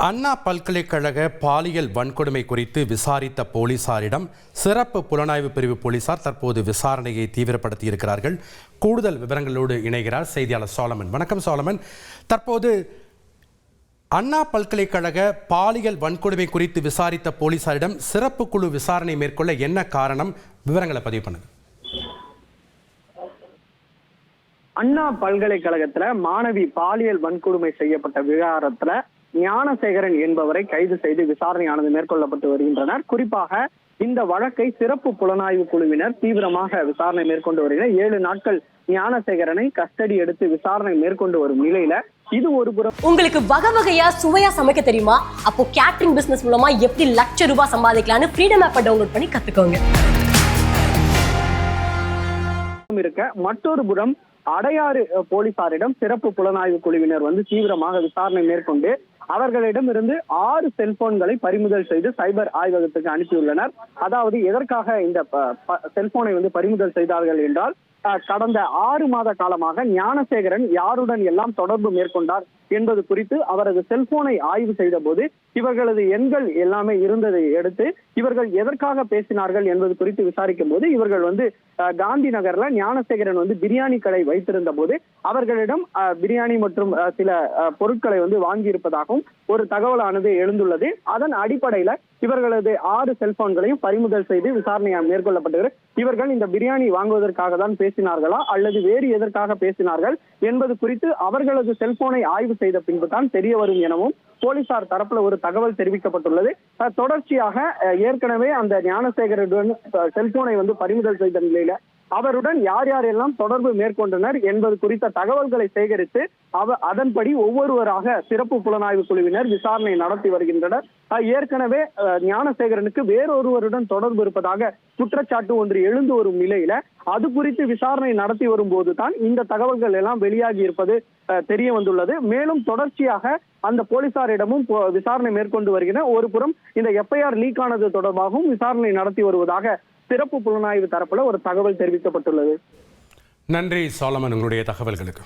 அண்ணா பல்கலைக்கழக பாலியல் வன்கொடுமை குறித்து விசாரித்த போலீசாரிடம் சிறப்பு புலனாய்வு பிரிவு போலீசார் தற்போது விசாரணையை தீவிரப்படுத்தி இருக்கிறார்கள். கூடுதல் விவரங்களோடு இணைகிறார் செய்தியாளர் சாலமன். வணக்கம் சாலமன். தற்போது அண்ணா பல்கலைக்கழக பாலியல் வன்கொடுமை குறித்து விசாரித்த போலீசாரிடம் சிறப்பு குழு விசாரணை மேற்கொள்ள என்ன காரணம்? விவரங்களை பதிவு பண்ணுங்க. அண்ணா பல்கலைக்கழகத்துல மாணவி பாலியல் வன்கொடுமை செய்யப்பட்ட விவகாரத்துல ஞானசேகரன் என்பவரை கைது செய்து விசாரணையானது மேற்கொள்ளப்பட்டு வருகின்றனர். குறிப்பாக இந்த வழக்கை சிறப்பு புலனாய்வு குழுவினர் தீவிரமாக விசாரணை மேற்கொண்டு வருகின்றனர். 7 நாட்கள் ஞானசேகரனை கஸ்டடி எடுத்து விசாரணை மேற்கொண்டு வரும் நிலையில இது ஒரு புறம். உங்களுக்கு வகை வகையா சுவையா சமைக்க தெரியுமா? அப்போ கேட்டரிங் பிசினஸ் மூலமா எப்படி லட்சம் ரூபாய் சம்பாதிக்கலாம்னு ஃப்ரீடம் ஆப்பை டவுன்லோட் பண்ணி கத்துக்கோங்க. மற்றொரு புறம் அடையாறு போலீசாரிடம் சிறப்பு புலனாய்வு குழுவினர் தீவிரமாக விசாரணை மேற்கொண்டு அவர்களிடம் இருந்து 6 செல்போன்களை பறிமுதல் செய்து சைபர் ஆய்வகத்துக்கு அனுப்பியுள்ளனர். அதாவது எதற்காக இந்த செல்போனை பறிமுதல் செய்தார்கள் என்றால், கடந்த 6 மாத காலமாக ஞானசேகரன் யாருடன் எல்லாம் தொடர்பு மேற்கொண்டார் என்பது குறித்து அவரது செல்போனை ஆய்வு செய்த போது இவர்களது எண்கள் எல்லாமே இருந்ததை எடுத்து இவர்கள் எதற்காக பேசினார்கள் என்பது குறித்து விசாரிக்கும் போது இவர்கள் காந்தி நகர்ல ஞானசேகரன் பிரியாணி கடை வைத்திருந்த போது அவர்களிடம் பிரியாணி மற்றும் சில பொருட்களை வாங்கி இருப்பதாகவும் ஒரு தகவலானது எழுந்துள்ளது. அதன் அடிப்படையில இவர்களது 6 செல்போன்களையும் பறிமுதல் செய்து விசாரணை மேற்கொள்ளப்பட்டது. இவர்கள் இந்த பிரியாணி வாங்குவதற்காக தான் பேசினார்களா அல்லது வேறு எதற்காக பேசினார்கள் என்பது குறித்து அவர்களது செல்போனை ஆய்வு செய்த பின்பு தான் தெரிய வரும் எனவும் போலீசார் தரப்புல ஒரு தகவல் தெரிவிக்கப்பட்டுள்ளது. தொடர்ச்சியாக ஏற்கனவே அந்த ஞானசேகருடன் செல்போனை பறிமுதல் செய்த நிலையில அவருடன் யார் யாரெல்லாம் தொடர்பு மேற்கொண்டனர் என்பது குறித்த தகவல்களை சேகரித்து அதன்படி ஒவ்வொருவராக சிறப்பு புலனாய்வு குழுவினர் விசாரணை நடத்தி வருகின்றனர். ஏற்கனவே ஞானசேகரனுக்கு வேறொருவருடன் தொடர்பு இருப்பதாக குற்றச்சாட்டு ஒன்று எழுந்து வரும் நிலையில அது குறித்து விசாரணை நடத்தி வரும்போது தான் இந்த தகவல்கள் எல்லாம் வெளியாகி இருப்பது தெரிய வந்துள்ளது. மேலும் தொடர்ச்சியாக அந்த போலீசாரிடமும் விசாரணை மேற்கொண்டு வருகின்றனர். ஒரு புறம் இந்த எஃப்ஐஆர் லீக் ஆனது தொடர்பாகவும் விசாரணை நடத்தி வருவதாக சிறப்பு புலனாய்வு தரப்புல ஒரு தகவல் தெரிவிக்கப்பட்டுள்ளது. நன்றி சாலமன், உங்களுடைய தகவல்களுக்கு.